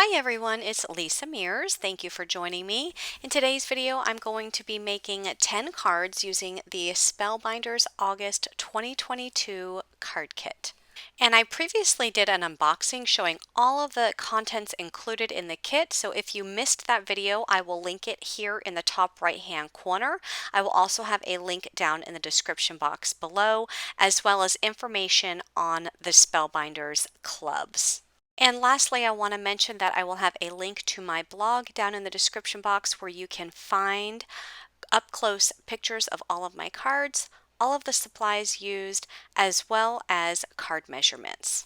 Hi everyone, it's Lisa Mears. Thank you for joining me. In today's video, I'm going to be making 10 cards using the Spellbinders August 2022 card kit. And I previously did an unboxing showing all of the contents included in the kit, so if you missed that video, I will link it here in the top right hand corner. I will also have a link down in the description box below, as well as information on the Spellbinders clubs. And lastly, I want to mention that I will have a link to my blog down in the description box where you can find up close pictures of all of my cards, all of the supplies used, as well as card measurements.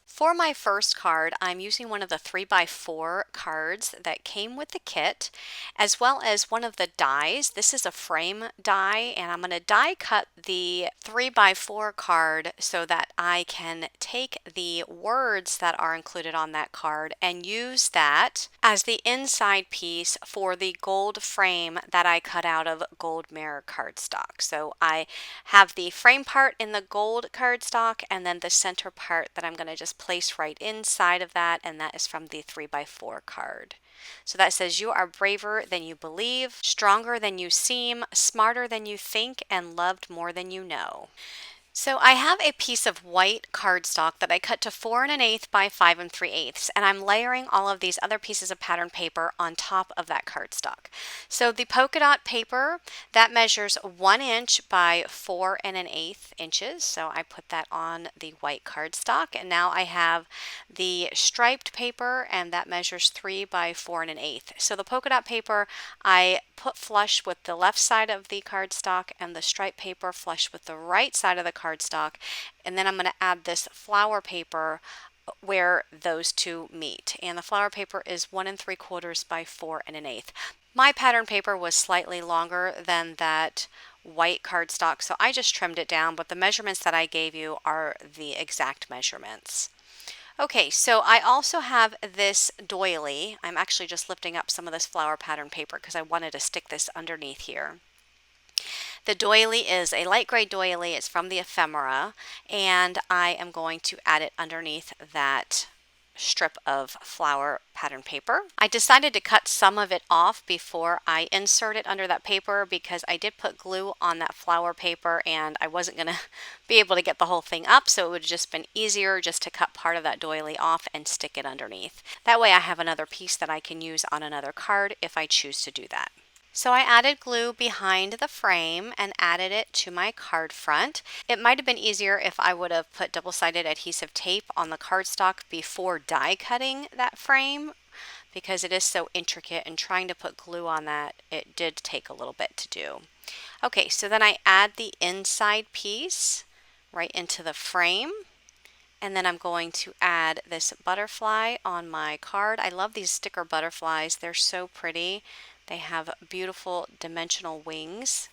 For my first card, I'm using one of the 3x4 cards that came with the kit, as well as one of the dies. This is a frame die, and I'm going to die cut the 3x4 card so that I can take the words that are included on that card and use that as the inside piece for the gold frame that I cut out of gold mirror cardstock. So I have the frame part in the gold cardstock, and then the center part that I'm going to just place right inside of that, and that is from the 3x4 card. So that says, "You are braver than you believe, stronger than you seem, smarter than you think, and loved more than you know." So I have a piece of white cardstock that I cut to 4 1/8 by 5 3/8, and I'm layering all of these other pieces of pattern paper on top of that cardstock. So the polka dot paper, that measures 1 inch by 4 1/8 inches. So I put that on the white cardstock, and now I have the striped paper, and that measures 3 by 4 1/8. So the polka dot paper I put flush with the left side of the cardstock, and the striped paper flush with the right side of the cardstock, and then I'm going to add this flower paper where those two meet, and the flower paper is 1 3/4 by 4 1/8. My pattern paper was slightly longer than that white cardstock, so I just trimmed it down, but the measurements that I gave you are the exact measurements. Okay, so I also have this doily. I'm actually just lifting up some of this flower pattern paper because I wanted to stick this underneath here. The doily is a light gray doily. It's from the ephemera, and I am going to add it underneath that strip of flower pattern paper. I decided to cut some of it off before I insert it under that paper because I did put glue on that flower paper and I wasn't going to be able to get the whole thing up, so it would have just been easier just to cut part of that doily off and stick it underneath. That way I have another piece that I can use on another card if I choose to do that. So I added glue behind the frame and added it to my card front. It might have been easier if I would have put double-sided adhesive tape on the cardstock before die cutting that frame, because it is so intricate, and trying to put glue on that, it did take a little bit to do. Okay, so then I add the inside piece right into the frame. And then I'm going to add this butterfly on my card. I love these sticker butterflies. They're so pretty. They have beautiful dimensional wings.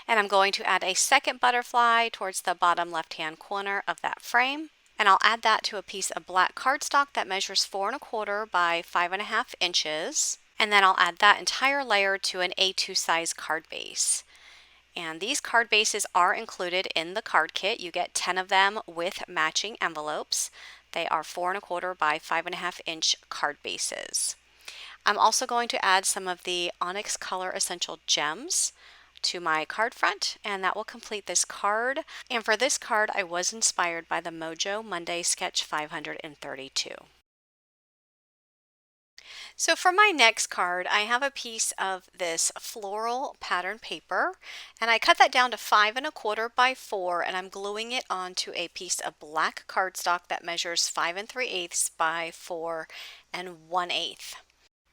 And I'm going to add a second butterfly towards the bottom left-hand corner of that frame. And I'll add that to a piece of black cardstock that measures 4 1/4 by 5 1/2 inches. And then I'll add that entire layer to an A2 size card base. And these card bases are included in the card kit. You get 10 of them with matching envelopes. They are 4 1/4 by 5 1/2 inch card bases. I'm also going to add some of the Onyx Color Essential Gems to my card front, and that will complete this card. And for this card, I was inspired by the Mojo Monday Sketch 532. So for my next card, I have a piece of this floral pattern paper, and I cut that down to 5 1/4 by 4, and I'm gluing it onto a piece of black cardstock that measures 5 3/8 by 4 1/8.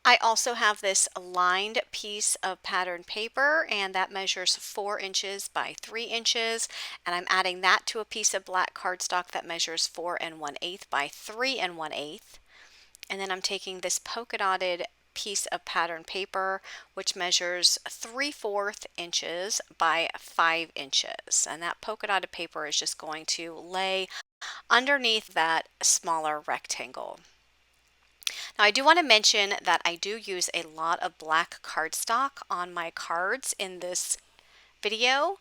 I also have this lined piece of pattern paper, and that measures 4 inches by 3 inches, and I'm adding that to a piece of black cardstock that measures 4 1/8 by 3 1/8. And then I'm taking this polka dotted piece of pattern paper, which measures 3/4 inches by 5 inches. And that polka dotted paper is just going to lay underneath that smaller rectangle. Now I do want to mention that I do use a lot of black cardstock on my cards in this video,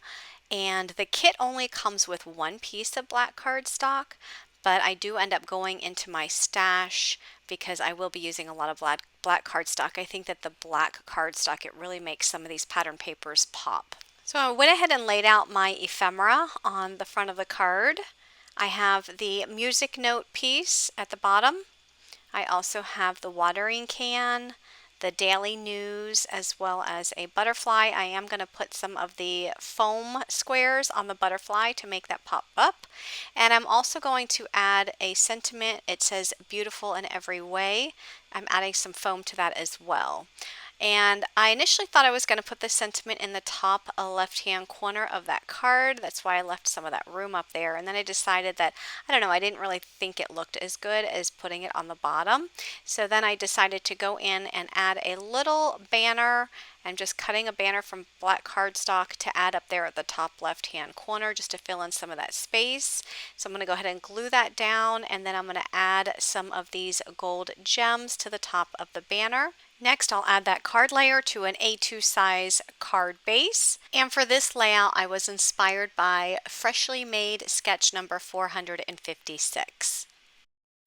and the kit only comes with one piece of black cardstock, but I do end up going into my stash because I will be using a lot of black cardstock. I think that the black cardstock, it really makes some of these pattern papers pop. So I went ahead and laid out my ephemera on the front of the card. I have the music note piece at the bottom. I also have the watering can, the daily news, as well as a butterfly. I am going to put some of the foam squares on the butterfly to make that pop up. And I'm also going to add a sentiment. It says beautiful in every way. I'm adding some foam to that as well. And I initially thought I was going to put the sentiment in the top left-hand corner of that card. That's why I left some of that room up there. And then I decided that, I don't know, I didn't really think it looked as good as putting it on the bottom. So then I decided to go in and add a little banner. I'm just cutting a banner from black cardstock to add up there at the top left-hand corner just to fill in some of that space. So I'm going to go ahead and glue that down, and then I'm going to add some of these gold gems to the top of the banner. Next, I'll add that card layer to an A2 size card base. And for this layout, I was inspired by Freshly Made sketch number 456.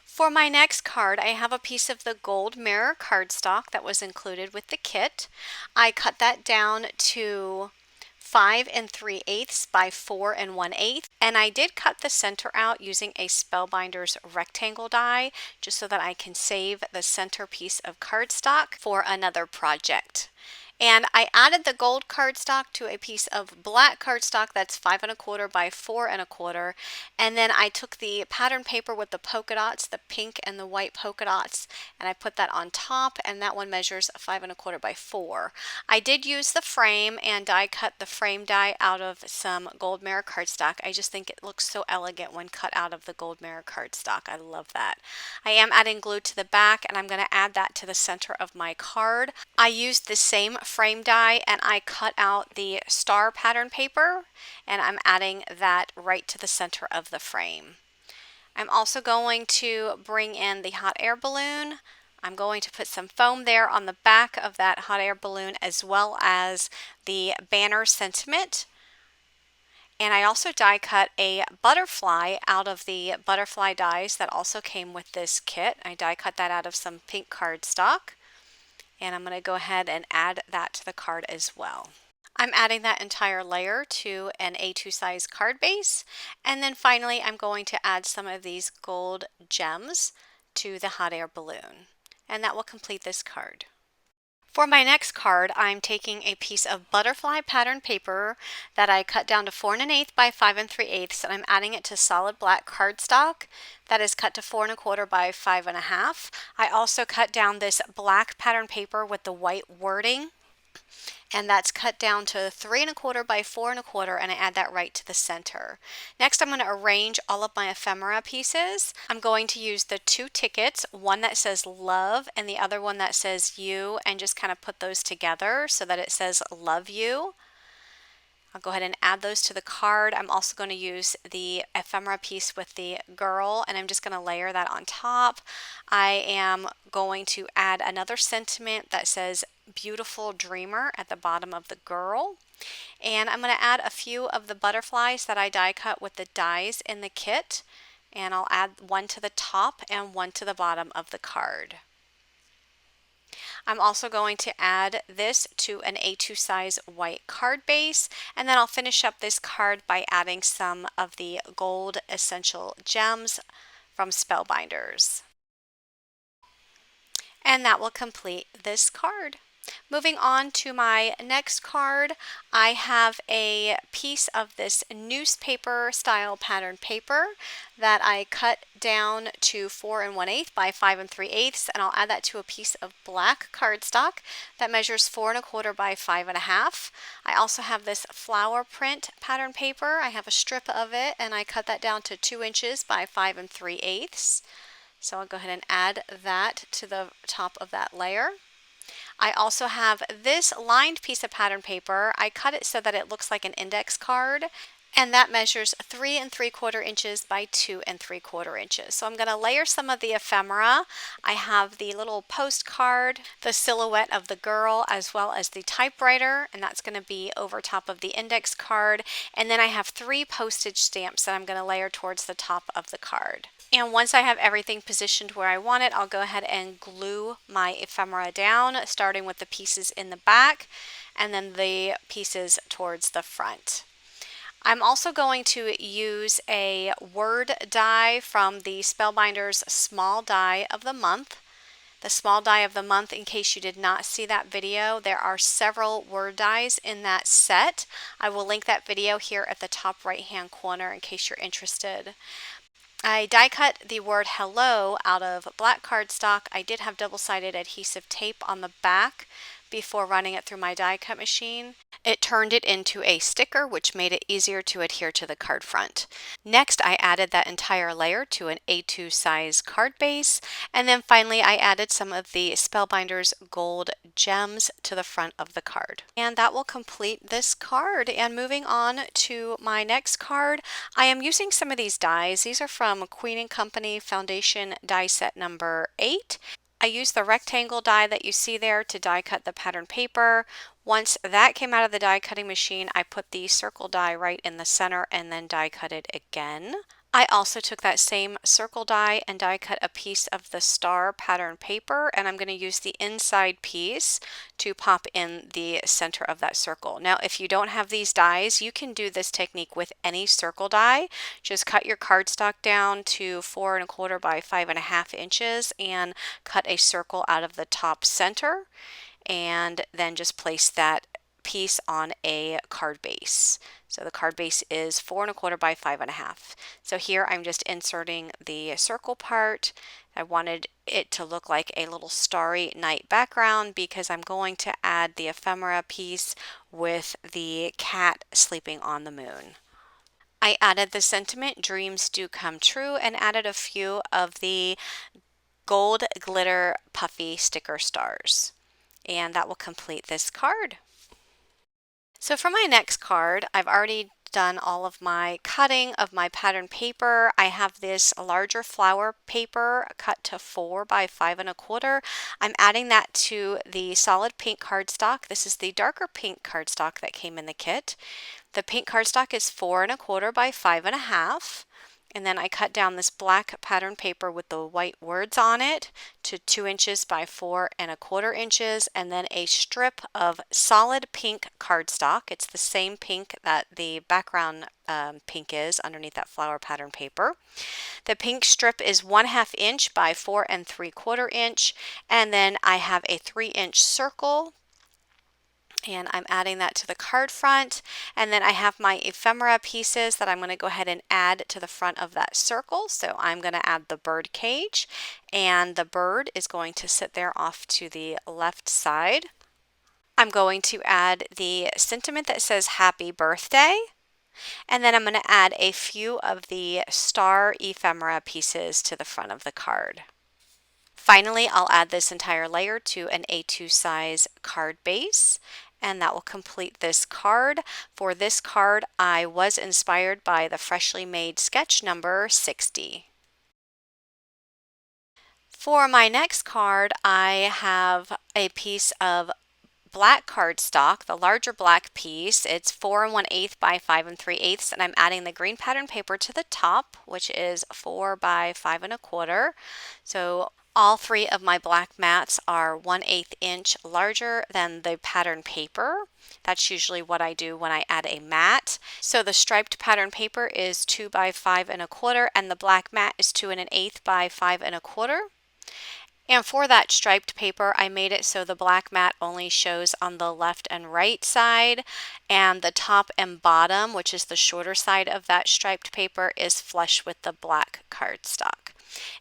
For my next card, I have a piece of the gold mirror cardstock that was included with the kit. I cut that down to 5 3/8 by 4 1/8, and I did cut the center out using a Spellbinders rectangle die just so that I can save the center piece of cardstock for another project. And I added the gold cardstock to a piece of black cardstock that's 5 1/4 by 4 1/4, and then I took the pattern paper with the polka dots, the pink and the white polka dots, and I put that on top, and that one measures 5 1/4 by 4. I did use the frame and die cut the frame die out of some gold mirror cardstock. I just think it looks so elegant when cut out of the gold mirror cardstock. I love that. I am adding glue to the back, and I'm going to add that to the center of my card. I used the same frame die, and I cut out the star pattern paper, and I'm adding that right to the center of the frame. I'm also going to bring in the hot air balloon. I'm going to put some foam there on the back of that hot air balloon, as well as the banner sentiment. And I also die cut a butterfly out of the butterfly dies that also came with this kit. I die cut that out of some pink cardstock. And I'm going to go ahead and add that to the card as well. I'm adding that entire layer to an A2 size card base. And then finally, I'm going to add some of these gold gems to the hot air balloon. And that will complete this card. For my next card, I'm taking a piece of butterfly pattern paper that I cut down to 4 1/8 by 5 3/8, and I'm adding it to solid black cardstock that is cut to 4 1/4 by 5 1/2. I also cut down this black pattern paper with the white wording, and that's cut down to 3 1/4 by 4 1/4, and I add that right to the center. Next, I'm going to arrange all of my ephemera pieces. I'm going to use the 2 tickets, one that says love and the other one that says you, and just kind of put those together so that it says love you. I'll go ahead and add those to the card. I'm also going to use the ephemera piece with the girl, and I'm just going to layer that on top. I am going to add another sentiment that says beautiful dreamer at the bottom of the girl. And I'm going to add a few of the butterflies that I die cut with the dies in the kit. And I'll add one to the top and one to the bottom of the card. I'm also going to add this to an A2 size white card base, and then I'll finish up this card by adding some of the gold essential gems from Spellbinders. And that will complete this card. Moving on to my next card, I have a piece of this newspaper style pattern paper that I cut down to 4 1/8 by 5 3/8, and I'll add that to a piece of black cardstock that measures 4 1/4 by 5 1/2. I also have this flower print pattern paper. I have a strip of it, and I cut that down to 2 inches by 5 3/8. So I'll go ahead and add that to the top of that layer. I also have this lined piece of pattern paper. I cut it so that it looks like an index card, and that measures 3 3/4 inches by 2 3/4 inches. So I'm going to layer some of the ephemera. I have the little postcard, the silhouette of the girl, as well as the typewriter, and that's going to be over top of the index card. And then I have 3 postage stamps that I'm going to layer towards the top of the card. And once I have everything positioned where I want it, I'll go ahead and glue my ephemera down, starting with the pieces in the back and then the pieces towards the front. I'm also going to use a word die from the Spellbinders Small Die of the Month. The Small Die of the Month, in case you did not see that video, there are several word dies in that set. I will link that video here at the top right hand corner in case you're interested. I die cut the word hello out of black cardstock. I did have double-sided adhesive tape on the back before running it through my die cut machine. It turned it into a sticker, which made it easier to adhere to the card front. Next, I added that entire layer to an A2 size card base, and then finally I added some of the Spellbinders gold gems to the front of the card. And that will complete this card. And moving on to my next card, I am using some of these dies. These are from Queen & Company Foundation die set number 8. I used the rectangle die that you see there to die cut the pattern paper. Once that came out of the die cutting machine, I put the circle die right in the center and then die cut it again. I also took that same circle die and die cut a piece of the star pattern paper, and I'm going to use the inside piece to pop in the center of that circle. Now, if you don't have these dies, you can do this technique with any circle die. Just cut your cardstock down to 4 1/4 by 5 1/2 inches and cut a circle out of the top center, and then just place that piece on a card base. So the card base is 4 1/4 by 5 1/2. So here I'm just inserting the circle part. I wanted it to look like a little starry night background because I'm going to add the ephemera piece with the cat sleeping on the moon. I added the sentiment, dreams do come true, and added a few of the gold glitter puffy sticker stars. And that will complete this card. So for my next card, I've already done all of my cutting of my pattern paper. I have this larger flower paper cut to 4 by 5 1/4. I'm adding that to the solid pink cardstock. This is the darker pink cardstock that came in the kit. The pink cardstock is 4 1/4 by 5 1/2. And then I cut down this black pattern paper with the white words on it to 2 inches by 4 1/4 inches, and then a strip of solid pink cardstock. It's the same pink that the background pink is underneath that flower pattern paper. The pink strip is 1/2 inch by 4 3/4 inch, and then I have a 3-inch circle, and I'm adding that to the card front. And then I have my ephemera pieces that I'm going to go ahead and add to the front of that circle. So I'm going to add the bird cage, and the bird is going to sit there off to the left side. I'm going to add the sentiment that says happy birthday, and then I'm going to add a few of the star ephemera pieces to the front of the card. Finally, I'll add this entire layer to an A2 size card base, and that will complete this card. For this card, I was inspired by the freshly made sketch number 60. For my next card, I have a piece of black cardstock, the larger black piece. It's 4 1/8 by 5 3/8, and I'm adding the green pattern paper to the top, which is 4 by 5 1/4. So all 3 of my black mats are 1/8 inch larger than the pattern paper. That's usually what I do when I add a mat. So the striped pattern paper is 2 by 5 1/4, and the black mat is 2 1/8 by 5 1/4. And for that striped paper, I made it so the black mat only shows on the left and right side, and the top and bottom, which is the shorter side of that striped paper, is flush with the black cardstock.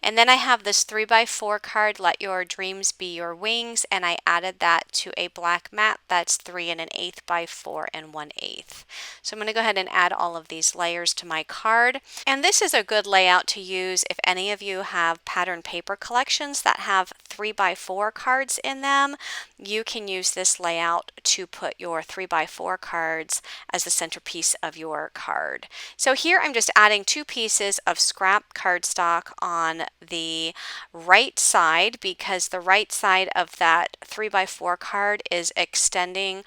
And then I have this 3 by 4 card, Let Your Dreams Be Your Wings, and I added that to a black mat that's 3 1/8 by 4 1/8. So I'm going to go ahead and add all of these layers to my card. And this is a good layout to use if any of you have pattern paper collections that have 3 by 4 cards in them. You can use this layout to put your 3 by 4 cards as the centerpiece of your card. So here I'm just adding 2 pieces of scrap cardstock on the right side, because the right side of that 3 by 4 card is extending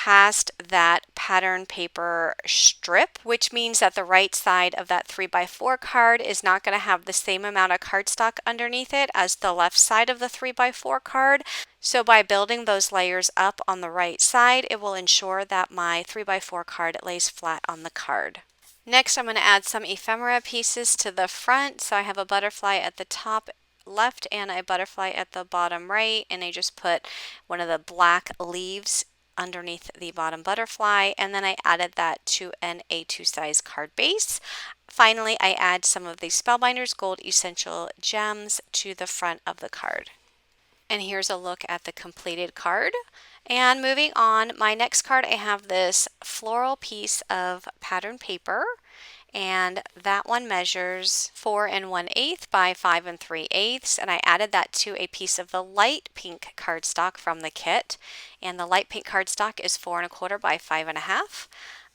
past that pattern paper strip, which means that the right side of that 3x4 card is not going to have the same amount of cardstock underneath it as the left side of the 3x4 card. So by building those layers up on the right side, it will ensure that my 3x4 card lays flat on the card. Next, I'm going to add some ephemera pieces to the front. So I have a butterfly at the top left and a butterfly at the bottom right, and I just put one of the black leaves underneath the bottom butterfly, and then I added that to an A2 size card base. Finally, I add some of the Spellbinders Gold Essential Gems to the front of the card. And here's a look at the completed card. And moving on, my next card, I have this floral piece of pattern paper, and that one measures 4 1/8 by 5 3/8, and I added that to a piece of the light pink cardstock from the kit, and the light pink cardstock is 4 1/4 by 5 1/2.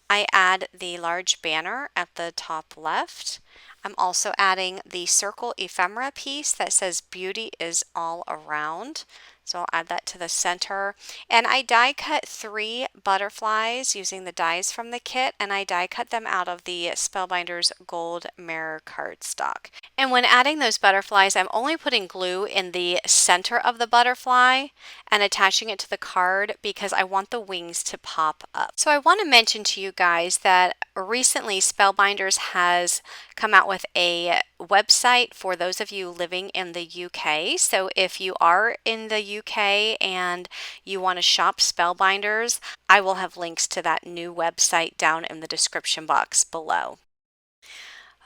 I add the large banner at the top left. I'm also adding the circle ephemera piece that says beauty is all around. So I'll add that to the center. And I die cut 3 butterflies using the dies from the kit, and I die cut them out of the Spellbinders Gold Mirror cardstock. And when adding those butterflies, I'm only putting glue in the center of the butterfly and attaching it to the card because I want the wings to pop up. So I want to mention to you guys that recently Spellbinders has come out with a website for those of you living in the UK. So if you are in the UK and you want to shop Spellbinders, I will have links to that new website down in the description box below.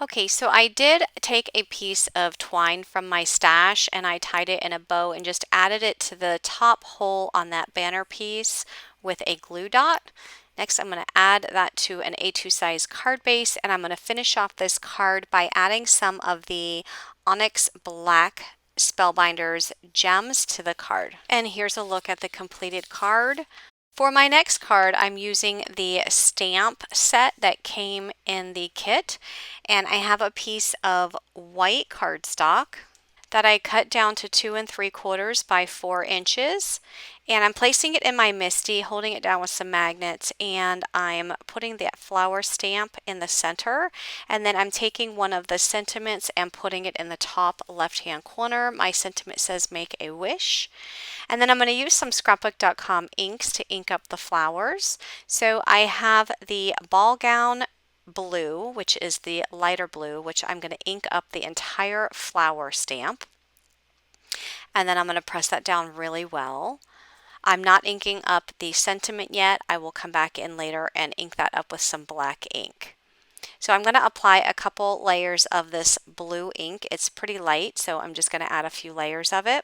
Okay, so I did take a piece of twine from my stash and I tied it in a bow and just added it to the top hole on that banner piece with a glue dot. Next, I'm going to add that to an A2 size card base, and I'm going to finish off this card by adding some of the Onyx Black Spellbinders gems to the card. And here's a look at the completed card. For my next card, I'm using the stamp set that came in the kit, and I have a piece of white cardstock that I cut down to 2 3/4 by 4 inches, and I'm placing it in my Misti, holding it down with some magnets, and I'm putting that flower stamp in the center, and then I'm taking one of the sentiments and putting it in the top left-hand corner. My sentiment says make a wish. And then I'm going to use some scrapbook.com inks to ink up the flowers. So I have the ball gown blue, which is the lighter blue, which I'm going to ink up the entire flower stamp. And then I'm going to press that down really well. I'm not inking up the sentiment yet. I will come back in later and ink that up with some black ink. So I'm going to apply a couple layers of this blue ink. It's pretty light, so I'm just going to add a few layers of it.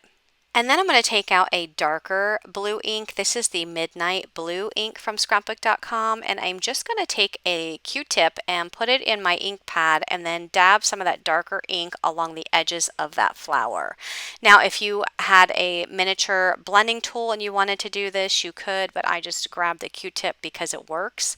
And then I'm going to take out a darker blue ink. This is the Midnight Blue ink from scrapbook.com, and I'm just going to take a Q-tip and put it in my ink pad and then dab some of that darker ink along the edges of that flower. Now, if you had a miniature blending tool and you wanted to do this, you could, but I just grabbed the Q-tip because it works.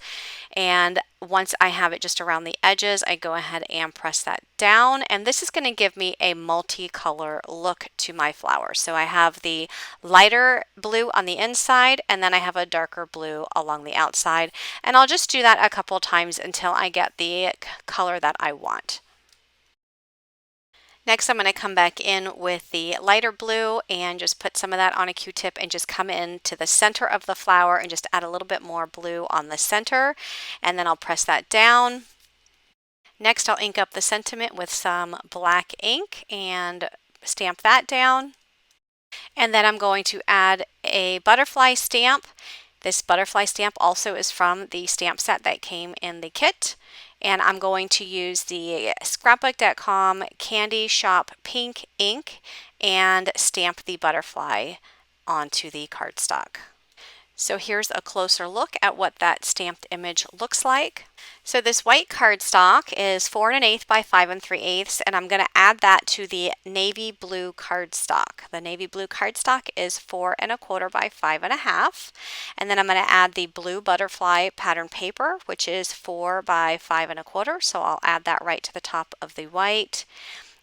And once I have it just around the edges, I go ahead and press that down, and this is going to give me a multicolor look to my flower. So I have the lighter blue on the inside, and then I have a darker blue along the outside, and I'll just do that a couple times until I get the color that I want. Next, I'm going to come back in with the lighter blue and just put some of that on a Q-tip and just come into the center of the flower and just add a little bit more blue on the center, and then I'll press that down. Next, I'll ink up the sentiment with some black ink and stamp that down. And then I'm going to add a butterfly stamp. This butterfly stamp also is from the stamp set that came in the kit. And I'm going to use the scrapbook.com Candy Shop Pink ink and stamp the butterfly onto the cardstock. So here's a closer look at what that stamped image looks like. So this white cardstock is 4 1/8 by 5 3/8, and I'm going to add that to the navy blue cardstock. The navy blue cardstock is 4 1/4 by 5 1/2, and then I'm going to add the blue butterfly pattern paper, which is 4 by 5 1/4. So I'll add that right to the top of the white.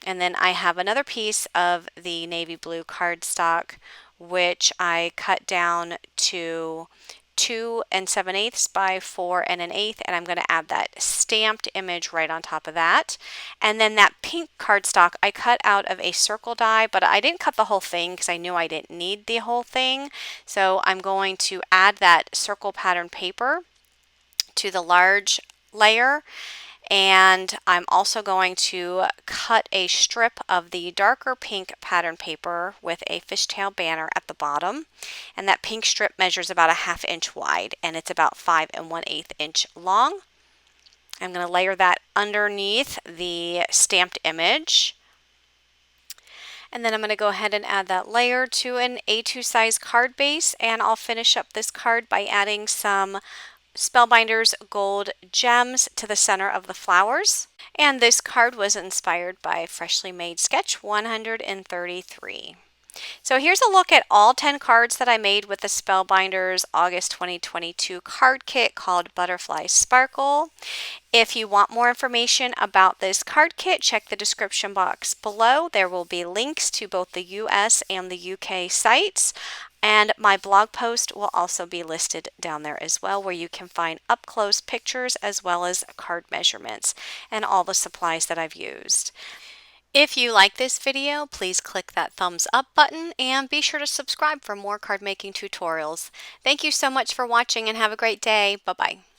And then I have another piece of the navy blue cardstock, which I cut down to 2 7/8 by 4 1/8, and I'm going to add that stamped image right on top of that. And then that pink cardstock I cut out of a circle die, but I didn't cut the whole thing because I knew I didn't need the whole thing. So I'm going to add that circle pattern paper to the large layer, and I'm also going to cut a strip of the darker pink pattern paper with a fishtail banner at the bottom, and that pink strip measures about a 1/2 inch wide and it's about 5 1/8 inch long. I'm going to layer that underneath the stamped image. And then I'm going to go ahead and add that layer to an A2 size card base, and I'll finish up this card by adding some Spellbinders gold gems to the center of the flowers. And this card was inspired by Freshly Made Sketch 133. So here's a look at all 10 cards that I made with the Spellbinders August 2022 card kit called Butterfly Sparkle. If you want more information about this card kit, check the description box below. There will be links to both the US and the UK sites. And my blog post will also be listed down there as well, where you can find up close pictures as well as card measurements and all the supplies that I've used. If you like this video, please click that thumbs up button and be sure to subscribe for more card making tutorials. Thank you so much for watching and have a great day. Bye-bye.